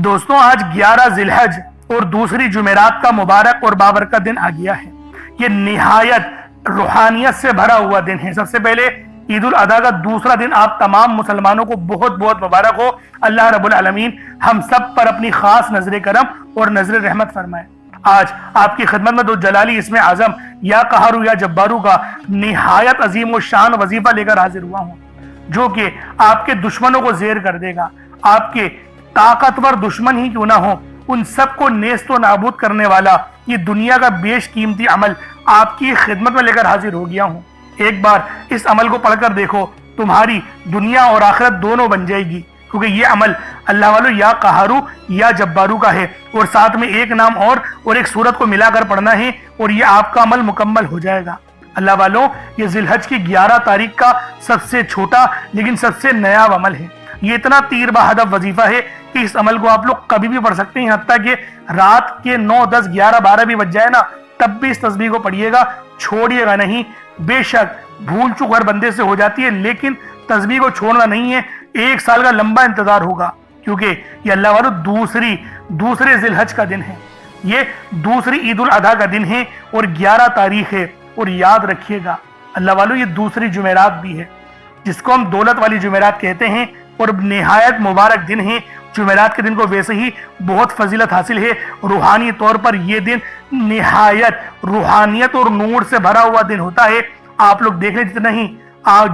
دوستوں آج 11 ذی الحج اور دوسری جمعرات کا مبارک اور بابرکت دن آ گیا ہے۔ یہ نہایت روحانیت سے بھرا ہوا دن ہے۔ سب سے پہلے عید الاضحیٰ کا دوسرا دن آپ تمام مسلمانوں کو بہت بہت مبارک ہو۔ اللہ رب العالمین ہم سب پر اپنی خاص نظر کرم اور نظر رحمت فرمائے۔ آج آپ کی خدمت میں دو جلالی اسم اعظم یا قہارو یا جبارو کا نہایت عظیم و شان وظیفہ لے کر حاضر ہوا ہوں، جو کہ آپ کے دشمنوں کو زیر کر دے گا۔ آپ کے طاقتور دشمن ہی کیوں نہ ہو، ان سب کو نیست و نابود کرنے والا یہ دنیا کا بیش قیمتی عمل آپ کی خدمت میں لے کر حاضر ہو گیا ہوں۔ ایک بار اس عمل کو پڑھ کر دیکھو، تمہاری دنیا اور آخرت دونوں بن جائے گی، کیونکہ یہ عمل اللہ والو یا قہارو یا جبارو کا ہے، اور ساتھ میں ایک نام اور ایک صورت کو ملا کر پڑھنا ہے، اور یہ آپ کا عمل مکمل ہو جائے گا۔ اللہ والوں، یہ ذی الحج کی 11 تاریخ کا سب سے چھوٹا لیکن سب سے نیا عمل ہے۔ یہ اتنا تیر بہدف وظیفہ ہے کہ اس عمل کو آپ لوگ کبھی بھی پڑھ سکتے ہیں، حتیٰ کہ رات کے 9، 10، 11، 12 بھی بج جائے نا، تب بھی اس تسبیح کو پڑھیے گا، چھوڑیے گا نہیں۔ بے شک بھول چوک ہر بندے سے ہو جاتی ہے، لیکن تسبیح کو چھوڑنا نہیں ہے۔ 1 سال کا لمبا انتظار ہوگا، کیونکہ یہ اللہ والو دوسرے ذی الحج کا دن ہے، یہ دوسری عید الاضحیٰ کا دن ہے اور 11 تاریخ ہے۔ اور یاد رکھیے گا اللہ والو، یہ دوسری جمعرات بھی ہے، جس کو ہم دولت والی جمعرات کہتے ہیں، اور نہایت مبارک دن ہے۔ جمعرات کے دن کو ویسے ہی بہت فضیلت حاصل ہے، روحانی طور پر یہ دن نہایت روحانیت اور نور سے بھرا ہوا دن ہوتا ہے۔ آپ لوگ دیکھ لیں، جتنا ہی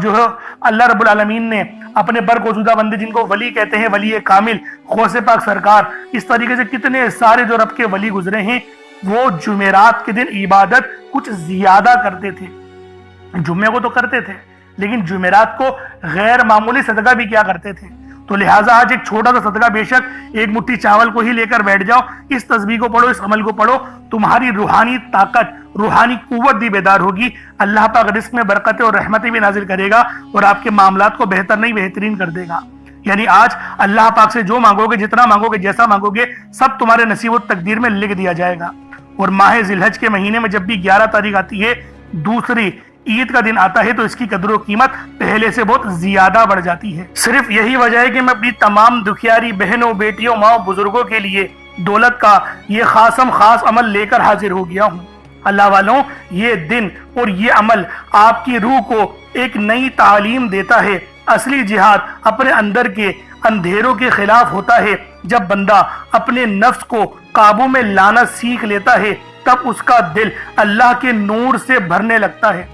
جو ہے اللہ رب العالمین نے اپنے برگزیدہ بندے جن کو ولی کہتے ہیں، ولی کامل غوث پاک سرکار، اس طریقے سے کتنے سارے جو رب کے ولی گزرے ہیں، وہ جمعرات کے دن عبادت کچھ زیادہ کرتے تھے۔ جمعے کو تو کرتے تھے، لیکن جمعرات کو غیر معمولی صدقہ بھی کیا کرتے تھے۔ تو لہٰذا آج ایک چھوٹا سا صدقہ، بے شک ایک مٹھی چاول کو ہی لے کر بیٹھ جاؤ، اس تسبیح کو پڑھو، اس عمل کو پڑھو، تمہاری روحانی طاقت، روحانی قوت بھی بیدار ہوگی۔ اللہ پاک رزق میں برکتیں اور رحمتیں بھی نازل کرے گا، اور آپ کے معاملات کو بہتر نہیں بہترین کر دے گا۔ یعنی آج اللہ پاک سے جو مانگو گے، جتنا مانگو گے، جیسا مانگو گے، سب تمہارے نصیب و تقدیر میں لکھ دیا جائے گا۔ اور ماہ ذی الحج کے مہینے میں جب بھی 11 تاریخ آتی ہے، دوسری عید کا دن آتا ہے، تو اس کی قدر و قیمت پہلے سے بہت زیادہ بڑھ جاتی ہے۔ صرف یہی وجہ ہے کہ میں اپنی تمام دکھیاری بہنوں، بیٹیوں، ماں، بزرگوں کے لیے دولت کا یہ خاص عمل لے کر حاضر ہو گیا ہوں۔ اللہ والوں، یہ دن اور یہ عمل آپ کی روح کو ایک نئی تعلیم دیتا ہے۔ اصلی جہاد اپنے اندر کے اندھیروں کے خلاف ہوتا ہے۔ جب بندہ اپنے نفس کو قابو میں لانا سیکھ لیتا ہے، تب اس کا دل اللہ کے نور سے بھرنے لگتا ہے۔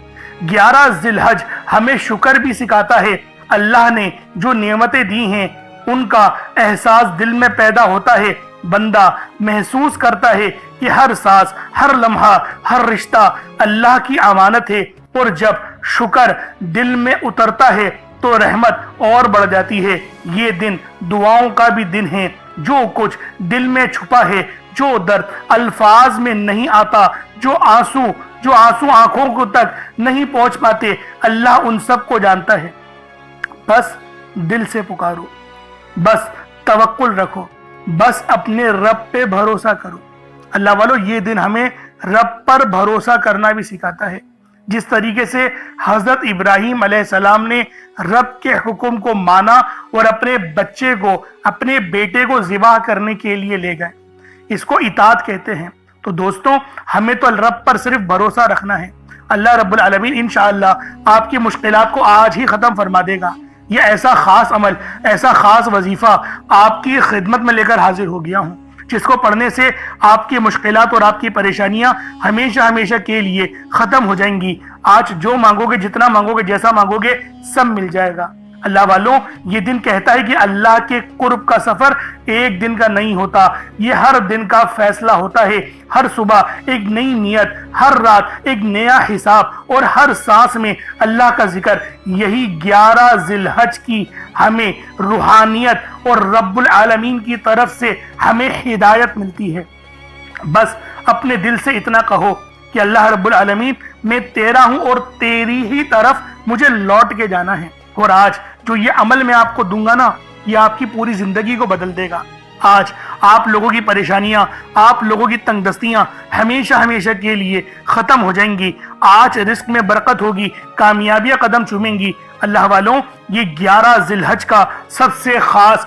11 ذی الحج ہمیں شکر بھی سکھاتا ہے۔ اللہ نے جو نعمتیں دی ہیں، ان کا احساس دل میں پیدا ہوتا ہے۔ بندہ محسوس کرتا ہے کہ ہر سانس، ہر لمحہ، ہر رشتہ اللہ کی امانت ہے، اور جب شکر دل میں اترتا ہے تو رحمت اور بڑھ جاتی ہے۔ یہ دن دعاؤں کا بھی دن ہے۔ جو کچھ دل میں چھپا ہے، جو درد الفاظ میں نہیں آتا، جو آنسو آنکھوں کو تک نہیں پہنچ پاتے، اللہ ان سب کو جانتا ہے۔ بس دل سے پکارو، بس توکل رکھو، بس اپنے رب پہ بھروسہ کرو۔ اللہ والو، یہ دن ہمیں رب پر بھروسہ کرنا بھی سکھاتا ہے۔ جس طریقے سے حضرت ابراہیم علیہ السلام نے رب کے حکم کو مانا اور اپنے بچے کو، اپنے بیٹے کو ذبح کرنے کے لیے لے گئے، اس کو اطاعت کہتے ہیں۔ تو دوستوں، ہمیں تو رب پر صرف بھروسہ رکھنا ہے۔ اللہ رب العالمین انشاءاللہ آپ کی مشکلات کو آج ہی ختم فرما دے گا۔ یہ ایسا خاص عمل، ایسا خاص وظیفہ آپ کی خدمت میں لے کر حاضر ہو گیا ہوں، جس کو پڑھنے سے آپ کی مشکلات اور آپ کی پریشانیاں ہمیشہ کے لیے ختم ہو جائیں گی۔ آج جو مانگو گے، جتنا مانگو گے، جیسا مانگو گے، سب مل جائے گا۔ اللہ والوں، یہ دن کہتا ہے کہ اللہ کے قرب کا سفر ایک دن کا نہیں ہوتا، یہ ہر دن کا فیصلہ ہوتا ہے۔ ہر صبح ایک نئی نیت، ہر رات ایک نیا حساب، اور ہر سانس میں اللہ کا ذکر۔ یہی 11 ذی الحج کی ہمیں روحانیت اور رب العالمین کی طرف سے ہمیں ہدایت ملتی ہے۔ بس اپنے دل سے اتنا کہو کہ اللہ رب العالمین، میں تیرا ہوں اور تیری ہی طرف مجھے لوٹ کے جانا ہے۔ اور آج جو یہ عمل میں آپ کو دوں گا نا، یہ آپ کی پوری زندگی کو بدل دے گا۔ آج آپ لوگوں کی پریشانیاں، آپ لوگوں کی تنگ دستیاں ہمیشہ کے لیے ختم ہو جائیں گی۔ آج رزق میں برکت ہوگی، کامیابیاں قدم چومیں گی۔ اللہ والوں، یہ 11 ذی الحج کا سب سے خاص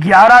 11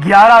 11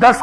10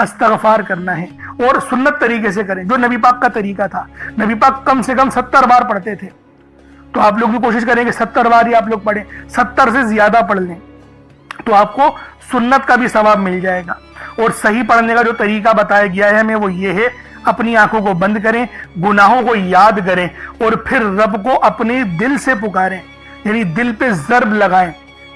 استغفار کرنا ہے اور سنت طریقے سے کریں جو نبی پاک کا طریقہ تھا. نبی پاک کم سے کم 70 بار پڑھتے تھے, تو آپ لوگ بھی کوشش کریں کہ 70 بار ہی آپ لوگ پڑھیں, 70 سے زیادہ پڑھ لیں تو آپ کو سنت کا بھی ثواب مل جائے گا. اور صحیح پڑھنے کا جو طریقہ بتایا گیا ہے ہمیں وہ یہ ہے, اپنی آنکھوں کو بند کریں, گناہوں کو یاد کریں اور پھر رب کو اپنے دل سے پکاریں, یعنی دل پہ ضرب لگائیں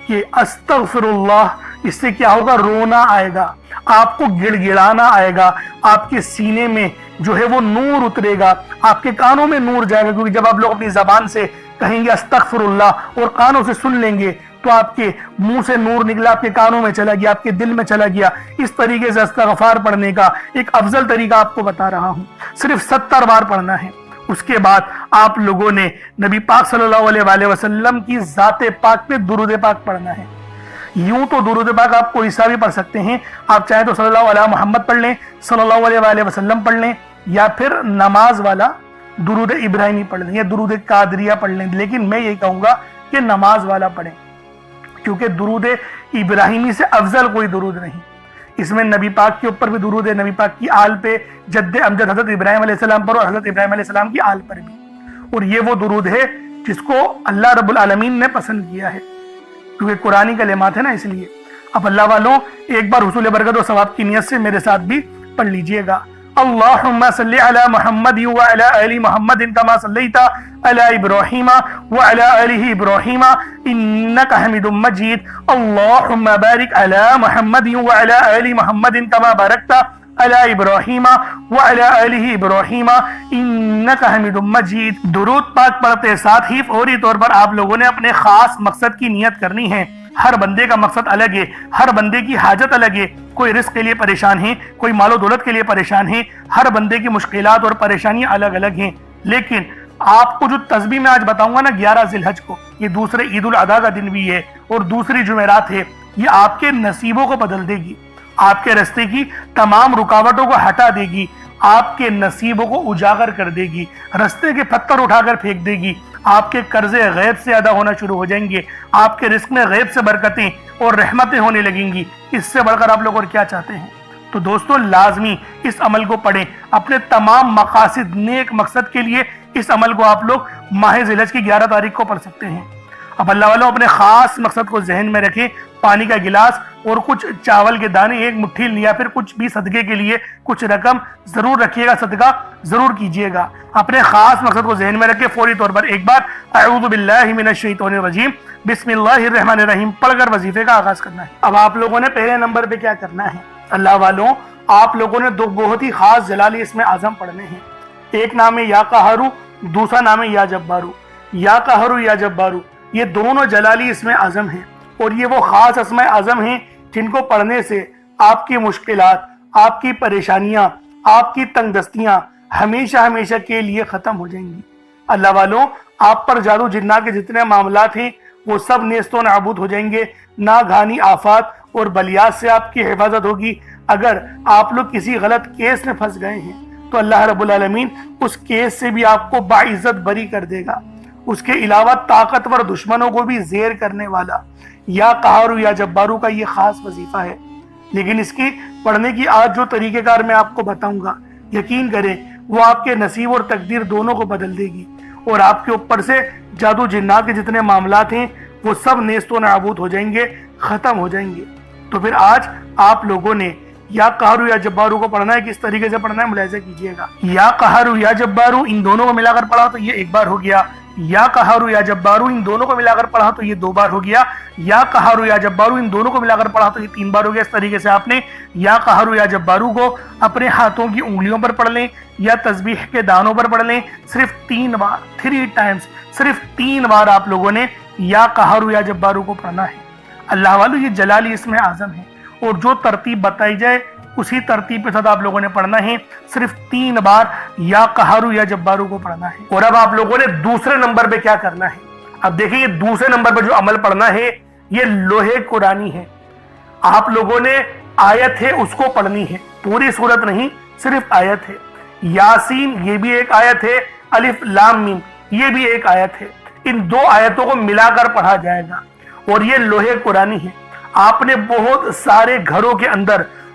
کہ استغفر اللہ. اس سے کیا ہوگا, رونا آئے گا, آپ کو گڑ گڑانا آئے گا, آپ کے سینے میں جو ہے وہ نور اترے گا, آپ کے کانوں میں نور جائے گا, کیونکہ جب آپ لوگ اپنی زبان سے کہیں گے استغفر اللہ اور کانوں سے سن لیں گے تو آپ کے منہ سے نور نکلا, آپ کے کانوں میں چلا گیا, آپ کے دل میں چلا گیا. اس طریقے سے استغفار پڑھنے کا ایک افضل طریقہ آپ کو بتا رہا ہوں, صرف 70 بار پڑھنا ہے. اس کے بعد آپ لوگوں نے نبی پاک صلی اللہ علیہ وآلہ وسلم کی ذات پاک پہ درود پاک پڑھنا ہے. یوں تو درود پاک آپ کوئی سا بھی پڑھ سکتے ہیں, آپ چاہے تو صلی اللہ علیہ محمد پڑھ لیں, صلی اللہ علیہ وآلہ وسلم پڑھ لیں, یا پھر نماز والا درود ابراہیمی پڑھ لیں یا درود قادریہ پڑھ لیں. لیکن میں یہی کہوں گا کہ نماز والا پڑھیں, کیونکہ درود ابراہیمی سے افضل کوئی درود نہیں. اس میں نبی پاک کے اوپر بھی درود ہے, نبی پاک کی آل پہ, جد امجد حضرت ابراہیم علیہ السلام پر اور حضرت ابراہیم علیہ السلام کی آل پر بھی. اور یہ وہ درود ہے جس کو اللہ رب العالمین نے پسند کیا ہے, کیونکہ قرآنی کلمات ہے نا, اس لیے. اب اللہ والوں ایک بار حصول برکت و ثواب کی نیت سے میرے ساتھ بھی پڑھ لیجئے گا. اللہم صلی علی محمد وعلی آل محمد کما صلیت علی ابراہیم وعلی آل ابراہیم انکا حمید مجید. اللہم بارک علی محمد وعلی آل محمد کما بارکت علی ابراہیم وعلی آل ابراہیم انکا حمید مجید. درود پاک پڑھتے ساتھ ہی فوری طور پر آپ لوگوں نے اپنے خاص مقصد کی نیت کرنی ہے. ہر بندے کا مقصد الگ ہے, ہر بندے کی حاجت الگ ہے. کوئی رزق کے لیے پریشان ہے, کوئی مال و دولت کے لیے پریشان ہے, ہر بندے کی مشکلات اور پریشانیاں الگ الگ ہیں. لیکن آپ کو جو تسبیح میں آج بتاؤں گا نا 11 ذی الحج کو, یہ دوسرے عید الاضحیٰ کا دن بھی ہے اور دوسری جمعرات ہے, یہ آپ کے نصیبوں کو بدل دے گی, آپ کے راستے کی تمام رکاوٹوں کو ہٹا دے گی, آپ کے نصیبوں کو اجاگر کر دے گی, راستے کے پتھر اٹھا کر پھینک دے گی, آپ کے قرضے غیب سے ادا ہونا شروع ہو جائیں گے, آپ کے رزق میں غیب سے برکتیں اور رحمتیں ہونے لگیں گی. اس سے بڑھ کر آپ لوگ اور کیا چاہتے ہیں؟ تو دوستو لازمی اس عمل کو پڑھیں, اپنے تمام مقاصد نیک مقصد کے لیے اس عمل کو آپ لوگ ماہ ذی الحج کی 11 تاریخ کو پڑھ سکتے ہیں. اب اللہ والوں اپنے خاص مقصد کو ذہن میں رکھیں, پانی کا گلاس اور کچھ چاول کے دانے, ایک مٹھی یا پھر کچھ بھی صدقے کے لیے کچھ رقم ضرور رکھیے گا, صدقہ ضرور کیجیے گا. اپنے خاص مقصد کو ذہن میں رکھے فوری طور پر ایک بار اعوذ باللہ من الشیطان الرجیم بسم اللہ الرحمن الرحیم پڑھ کر وظیفے کا آغاز کرنا ہے. اب آپ لوگوں نے پہلے نمبر پہ کیا کرنا ہے, اللہ والوں آپ لوگوں نے 2 بہت ہی خاص جلالی اسم اعظم پڑھنے ہیں. ایک نام ہے یا قہرو, دوسرا نام ہے یا جبارو. یا قہرو یا جبارو یہ دونوں جلالی اسم اعظم ہیں, اور یہ وہ خاص اسم اعظم ہیں جن کو پڑھنے سے آپ کی مشکلات, آپ کی پریشانیاں, آپ کی تنگ دستیاں ہمیشہ ہمیشہ کے لیے ختم ہو جائیں گی. اللہ والوں آپ پر جادو جنات کے جتنے معاملات ہیں وہ سب نیست و نابود ہو جائیں گے. ناگہانی آفات اور بلیات سے آپ کی حفاظت ہوگی. اگر آپ لوگ کسی غلط کیس میں پھنس گئے ہیں تو اللہ رب العالمین اس کیس سے بھی آپ کو باعزت بری کر دے گا. اس کے علاوہ طاقتور دشمنوں کو بھی زیر کرنے والا یا قہر یا جبارو کا یہ خاص وظیفہ ہے. لیکن اس کی پڑھنے کی آج جو طریقہ کار میں آپ کو بتاؤں گا, یقین کریں وہ آپ کے نصیب اور تقدیر دونوں کو بدل دے گی, اور آپ کے اوپر سے جادو جنات کے جتنے معاملات ہیں وہ سب نیست و نابود ہو جائیں گے, ختم ہو جائیں گے. تو پھر آج آپ لوگوں نے یا قہر یا جبارو کو پڑھنا ہے, کس طریقے سے پڑھنا ہے ملاحظہ کیجئے گا. یا قہر یا جبارو ان دونوں کو ملا کر پڑھا تو یہ 1 بار ہو گیا, یا قہر یا جبارو ان دونوں کو ملا کر پڑھا تو یہ 2 بار ہو گیا, یا قہر یا جبارو ان دونوں کو ملا کر پڑھا تو یہ 3 بار ہو گیا. اس طریقے سے آپ نے یا قہر یا جبارو کو اپنے ہاتھوں کی انگلیوں پر پڑھ لیں یا تسبیح کے دانوں پر پڑھ لیں, صرف 3 بار, 3 ٹائمز, صرف 3 بار آپ لوگوں نے یا قہر یا جبارو کو پڑھنا ہے. اللہ والو یہ جلالی اسم اعظم ہے, اور جو ترتیب بتائی جائے اسی ترتیب کے ساتھ آپ لوگوں نے پڑھنا ہے. صرف 3 بار یا قہر یا جبارو کو پڑھنا ہے. اور اب آپ لوگوں نے دوسرے نمبر پہ کیا کرنا ہے. اب دیکھیں یہ دوسرے نمبر پہ جو عمل پڑھنا ہے یہ لوحے قرآنی ہے. آپ لوگوں نے آیت ہے اس کو پڑھنی ہے, پوری سورت نہیں, صرف آیت ہے. یاسین یہ بھی ایک آیت ہے, الف لام میم یہ بھی ایک آیت ہے. ان 2 آیتوں کو ملا کر پڑھا جائے گا, اور یہ لوحے قرآنی ہے. آپ نے بہت سارے گھروں کے اندر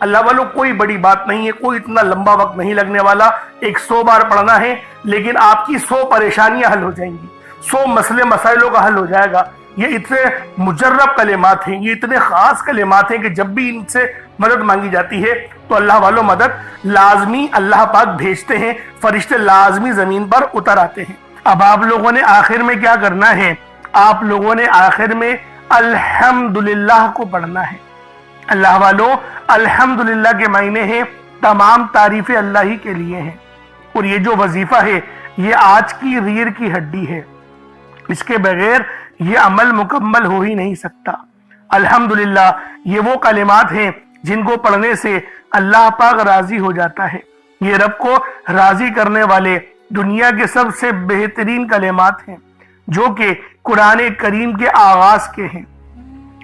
اللہ والوں کوئی بڑی بات نہیں ہے، کوئی اتنا لمبا وقت نہیں لگنے والا، 100 بار پڑھنا ہے لیکن آپ کی 100 پریشانیاں حل ہو جائیں گی، 100 مسئلے مسائلوں کا حل ہو جائے گا۔ یہ اتنے مجرب کلمات ہیں، یہ اتنے خاص کلمات ہیں کہ جب بھی ان سے مدد مانگی جاتی ہے تو اللہ والوں مدد لازمی اللہ پاک بھیجتے ہیں، فرشتے لازمی زمین پر اتر آتے ہیں۔ اب آپ لوگوں نے آخر میں کیا کرنا ہے؟ آپ لوگوں نے آخر میں الحمدللہ کو پڑھنا ہے۔ اللہ والوں، الحمدللہ کے معنی ہیں تمام تعریفیں اللہ ہی کے لیے ہیں، اور یہ جو وظیفہ ہے یہ آج کی ریڑھ کی ہڈی ہے، اس کے بغیر یہ عمل مکمل ہو ہی نہیں سکتا۔ الحمدللہ یہ وہ کلمات ہیں جن کو پڑھنے سے اللہ پاک راضی ہو جاتا ہے، یہ رب کو راضی کرنے والے دنیا کے سب سے بہترین کلمات ہیں جو کہ قرآن کریم کے آغاز کے ہیں۔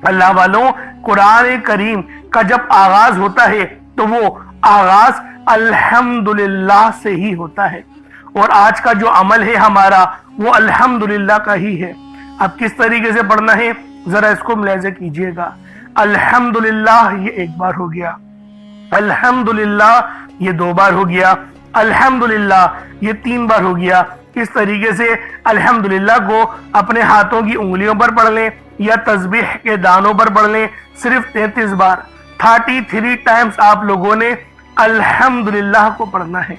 اللہ والوں، قرآن کریم کا جب آغاز ہوتا ہے تو وہ آغاز الحمدللہ سے ہی ہوتا ہے، اور آج کا جو عمل ہے ہمارا وہ الحمدللہ کا ہی ہے۔ اب کس طریقے سے پڑھنا ہے ذرا اس کو ملاحظہ کیجئے گا۔ الحمدللہ یہ 1 بار ہو گیا، الحمدللہ یہ 2 بار ہو گیا، الحمدللہ یہ 3 بار ہو گیا۔ اس طریقے سے الحمدللہ کو اپنے ہاتھوں کی انگلیوں پر پڑھ لیں یا تسبیح کے دانوں پر پڑھ لیں، صرف 33 بار 33 ٹائمز آپ لوگوں نے الحمدللہ کو پڑھنا ہے۔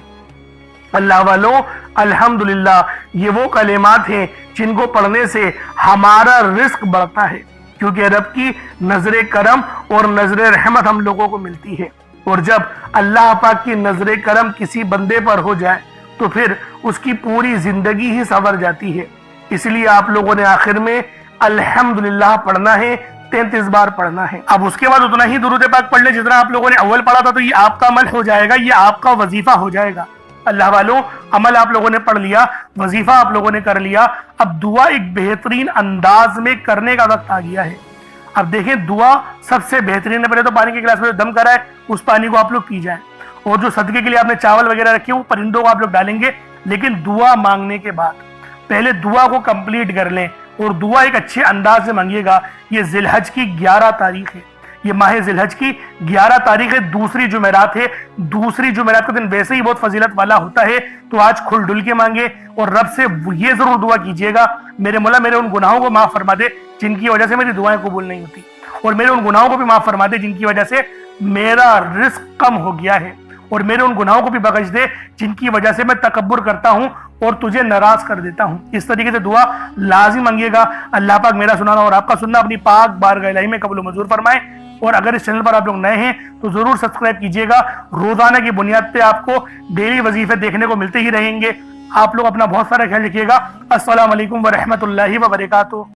اللہ والوں، الحمدللہ یہ وہ کلمات ہیں جن کو پڑھنے سے ہمارا رزق بڑھتا ہے، کیونکہ رب کی نظر کرم اور نظر رحمت ہم لوگوں کو ملتی ہے، اور جب اللہ پاک کی نظر کرم کسی بندے پر ہو جائے تو پھر اس کی پوری زندگی ہی سنور جاتی ہے۔ اس لیے آپ لوگوں نے آخر میں الحمدللہ پڑھنا ہے، 33 بار پڑھنا ہے۔ اب اس کے بعد اتنا ہی درود پاک پڑھ لیں جتنا آپ لوگوں نے اول پڑھا تھا، تو یہ آپ کا عمل ہو جائے گا، یہ آپ کا وظیفہ ہو جائے گا۔ اللہ والوں، عمل آپ لوگوں نے پڑھ لیا، وظیفہ آپ لوگوں نے کر لیا، اب دعا ایک بہترین انداز میں کرنے کا وقت آ گیا ہے۔ اب دیکھیں دعا سب سے بہترین ہے، پہلے تو پانی کے گلاس میں دم کرا ہے اس پانی کو آپ لوگ پی جائیں، اور جو صدقے کے لیے آپ نے چاول وغیرہ رکھے وہ پرندوں کو آپ لوگ ڈالیں گے، لیکن دعا مانگنے کے بعد پہلے دعا کو کمپلیٹ کر لیں، اور دعا ایک اچھے انداز سے مانگیے گا۔ یہ ذی الحج کی 11 تاریخ ہے، یہ ماہ ذی الحج کی 11 تاریخ ہے، دوسری جمعرات ہے۔ دوسری جمعرات کا دن ویسے ہی بہت فضیلت والا ہوتا ہے، تو آج کھل ڈل کے مانگے، اور رب سے یہ ضرور دعا کیجئے گا، میرے مولا میرے ان گناہوں کو معاف فرما دے جن کی وجہ سے میری دعائیں قبول نہیں ہوتی، اور میرے ان گناہوں کو بھی معاف فرما دے جن کی وجہ سے میرا رزق کم ہو گیا ہے، اور میرے ان گناہوں کو بھی بخش دے جن کی وجہ سے میں تکبر کرتا ہوں اور تجھے ناراض کر دیتا ہوں۔ اس طریقے سے دعا لازم مانگیے گا۔ اللہ پاک میرا سنانا اور آپ کا سننا اپنی پاک بارگاہ الہی میں قبول و منظور فرمائے، اور اگر اس چینل پر آپ لوگ نئے ہیں تو ضرور سبسکرائب کیجئے گا، روزانہ کی بنیاد پہ آپ کو ڈیلی وظیفے دیکھنے کو ملتے ہی رہیں گے۔ آپ لوگ اپنا بہت سارا خیال رکھیے گا۔ السلام علیکم ورحمۃ اللہ وبرکاتہ۔